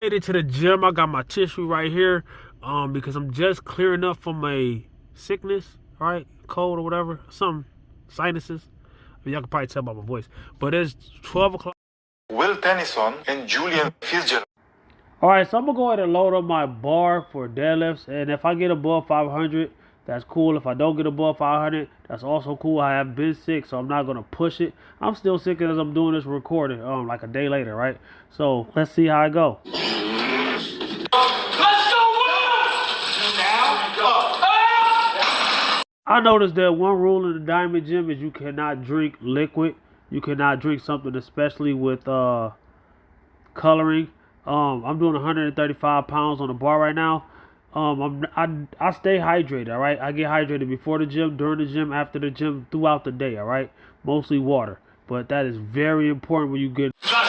Made it to the gym. I got my tissue right here, because I'm just clearing up from a sickness, right? Cold or whatever, some sinuses. I mean, y'all can probably tell by my voice. But it's 12 o'clock. Will Tennyson and Julian Fitzgerald. All right, so I'm gonna go ahead and load up my bar for deadlifts, and if I get above 500, that's cool. If I don't get above 500, that's also cool. I have been sick, so I'm not gonna push it. I'm still sick as I'm doing this recording, like a day later, right? So let's see how I go. I noticed that one rule in the Diamond Gym is you cannot drink liquid. You cannot drink something, especially with coloring. I'm doing 135 pounds on the bar right now. I stay hydrated, all right? I get hydrated before the gym, during the gym, after the gym, throughout the day, all right? Mostly water. But that is very important when you get... Get up.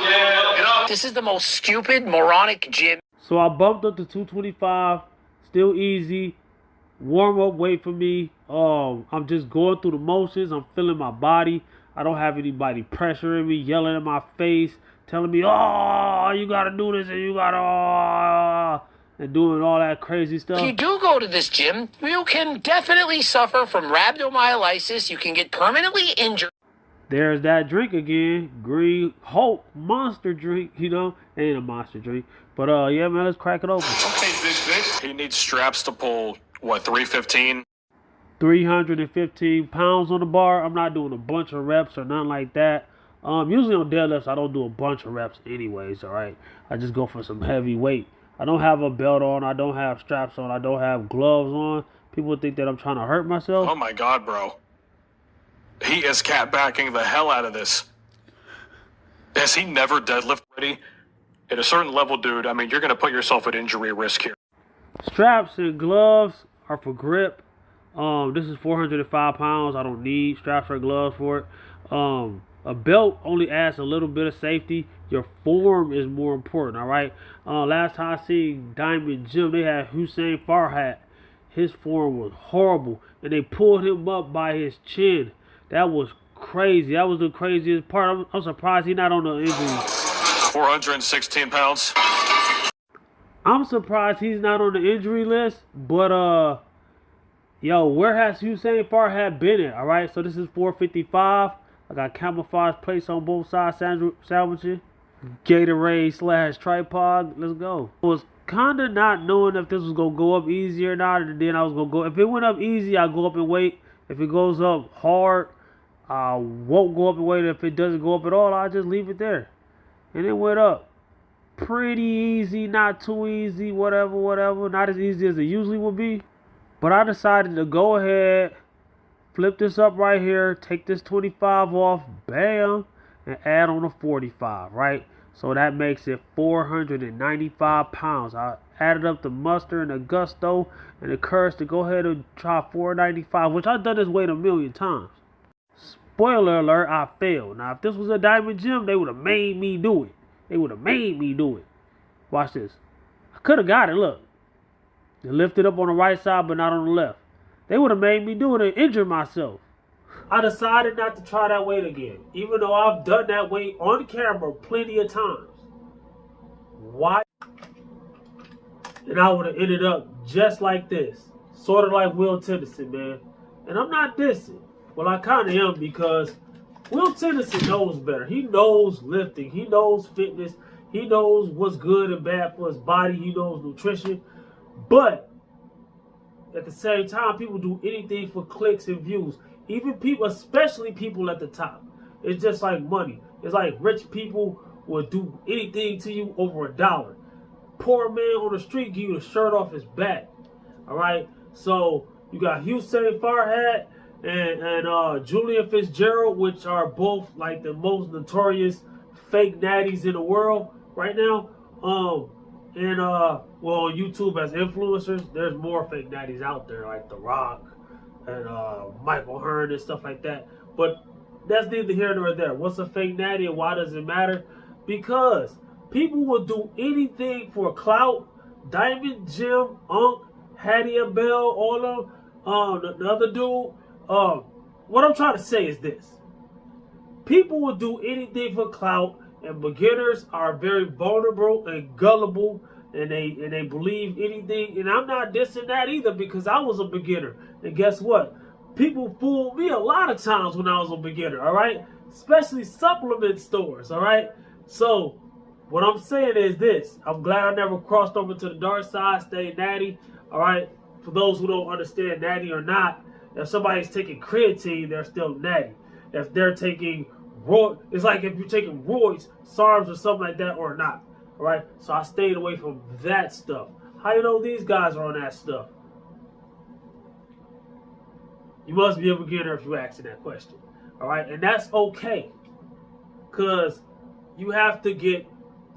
Yeah, get up. This is the most stupid, moronic gym. So I bumped up to 225. Still easy. Warm up weight for me. I'm just going through the motions. I'm feeling my body. I don't have anybody pressuring me, yelling in my face, telling me, oh, you gotta do this and you gotta, and doing all that crazy stuff. If you do go to this gym, you can definitely suffer from rhabdomyolysis. You can get permanently injured. There's that drink again, Green Hulk monster drink. You know, ain't a monster drink, but yeah, man, let's crack it open. Okay, big bitch. He needs straps to pull what, 315? 315 pounds on the bar. I'm not doing a bunch of reps or nothing like that. Usually on deadlifts, I don't do a bunch of reps anyways, all right? I just go for some heavy weight. I don't have a belt on. I don't have straps on. I don't have gloves on. People think that I'm trying to hurt myself. Oh, my God, bro. He is cat backing the hell out of this. Has he never deadlift ready? At a certain level, dude, I mean, you're going to put yourself at injury risk here. Straps and gloves are for grip. This is 405 pounds. I don't need straps or gloves for it. A belt only adds a little bit of safety. Your form is more important, all right? Last time I seen Diamond Gym, they had Hussein Farhat. His form was horrible, and they pulled him up by his chin. That was crazy. That was the craziest part. I'm surprised he's not on the injury. 416 pounds. I'm surprised he's not on the injury list, but yo, where has Hussein Farhat been at? All right, so this is 455. I got camouflage plates on both sides, sandwiching. Gatorade / tripod. Let's go. I was kind of not knowing if this was going to go up easy or not, and then I was going to go. If it went up easy, I'll go up in weight. If it goes up hard, I won't go up in weight. If it doesn't go up at all, I'll just leave it there. And it went up pretty easy, not too easy, whatever. Not as easy as it usually would be. But I decided to go ahead, flip this up right here, take this 25 off, bam, and add on a 45, right? So that makes it 495 pounds. I added up the muster and the gusto and the courage to go ahead and try 495, which I've done this weight a million times. Spoiler alert, I failed. Now, if this was a Diamond Gym, they would have made me do it. Watch this. I could have got it, look. They lifted up on the right side, but not on the left. They would have made me do it and injure myself. I decided not to try that weight again, even though I've done that weight on camera plenty of times. Why? And I would have ended up just like this. Sort of like Will Tennyson, man. And I'm not dissing. Well, I kind of am, because Will Tennyson knows better. He knows lifting. He knows fitness. He knows what's good and bad for his body. He knows nutrition. But at the same time, people do anything for clicks and views. Even people, especially people at the top. It's just like money. It's like rich people will do anything to you over $1. Poor man on the street give you the shirt off his back. All right. So you got Hussein Farhat and Julian Fitzgerald, which are both like the most notorious fake natties in the world right now. Well, on YouTube as influencers, there's more fake natties out there, like The Rock and Michael Hearn and stuff like that. But that's neither here nor there. What's a fake natty and why does it matter? Because people will do anything for clout. Diamond Gym, Hattie and Bell, all of them, the other dude. What I'm trying to say is this. People will do anything for clout, and beginners are very vulnerable and gullible, and they believe anything. And I'm not dissing that either, because I was a beginner. And guess what? People fooled me a lot of times when I was a beginner, all right? Especially supplement stores, all right? So what I'm saying is this. I'm glad I never crossed over to the dark side, stayed natty, all right? For those who don't understand natty or not, if somebody's taking creatine, they're still natty. If they're taking it's like if you're taking roids, SARMs or something like that or not, all right? So I stayed away from that stuff. How you know these guys are on that stuff? You must be a beginner if you're asking that question, all right? And that's okay, because you have to get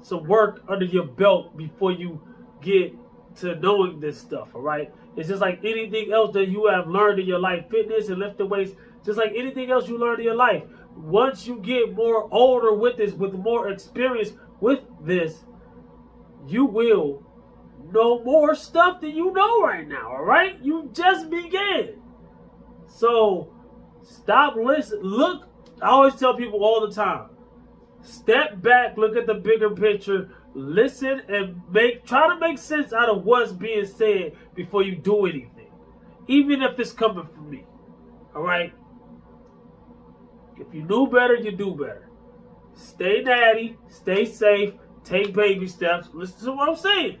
some work under your belt before you get to knowing this stuff, all right? It's just like anything else that you have learned in your life, fitness and lifting weights, just like anything else you learned in your life. Once you get more older with this, with more experience with this, you will know more stuff than you know right now, all right? You just began. So stop listening. Look, I always tell people all the time, step back, look at the bigger picture, listen, and try to make sense out of what's being said before you do anything, even if it's coming from me, all right? If you knew better, you do better. Stay natty, stay safe, take baby steps, listen to what I'm saying,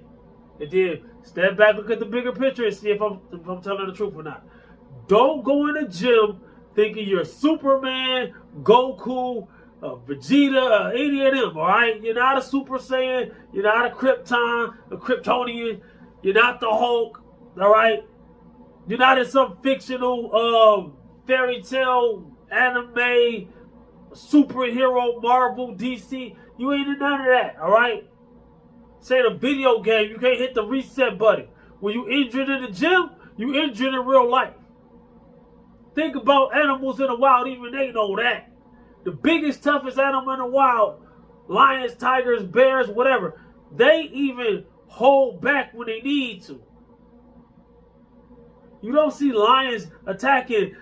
and then step back, look at the bigger picture, and see if I'm telling the truth or not. Don't go in the gym thinking you're Superman, Goku, Vegeta, any of them, all right? You're not a Super Saiyan. You're not a Kryptonian. You're not the Hulk, all right? You're not in some fictional fairy tale, anime, superhero, Marvel, DC. You ain't in none of that, all right? Say a video game, you can't hit the reset button. When you injured in the gym, you injured in real life. Think about animals in the wild, even they know that. The biggest, toughest animal in the wild, lions, tigers, bears, whatever, they even hold back when they need to. You don't see lions attacking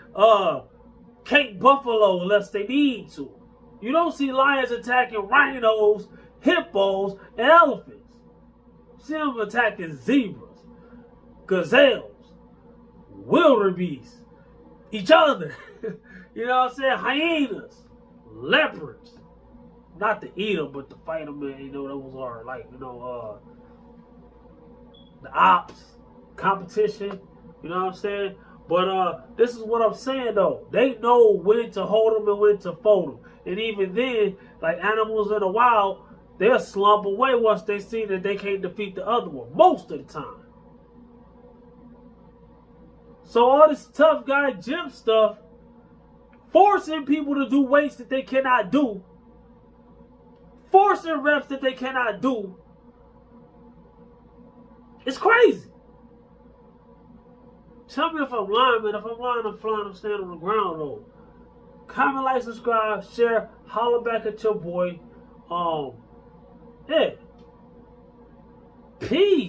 Cape buffalo unless they need to. You don't see lions attacking rhinos, hippos, and elephants. You see them attacking zebras, gazelles, wildebeests, each other. You know what I'm saying? Hyenas, leopards. Not to eat them, but to fight them. You know, those are like, you know, the ops, competition. You know what I'm saying? But this is what I'm saying, though. They know when to hold them and when to fold them. And even then, like animals in the wild, they'll slump away once they see that they can't defeat the other one. Most of the time. So all this tough guy gym stuff, forcing people to do weights that they cannot do, forcing reps that they cannot do, it's crazy. Tell me if I'm lying, man. If I'm lying, I'm flying, I'm standing on the ground, though. Comment, like, subscribe, share, holler back at your boy. Yeah. Peace.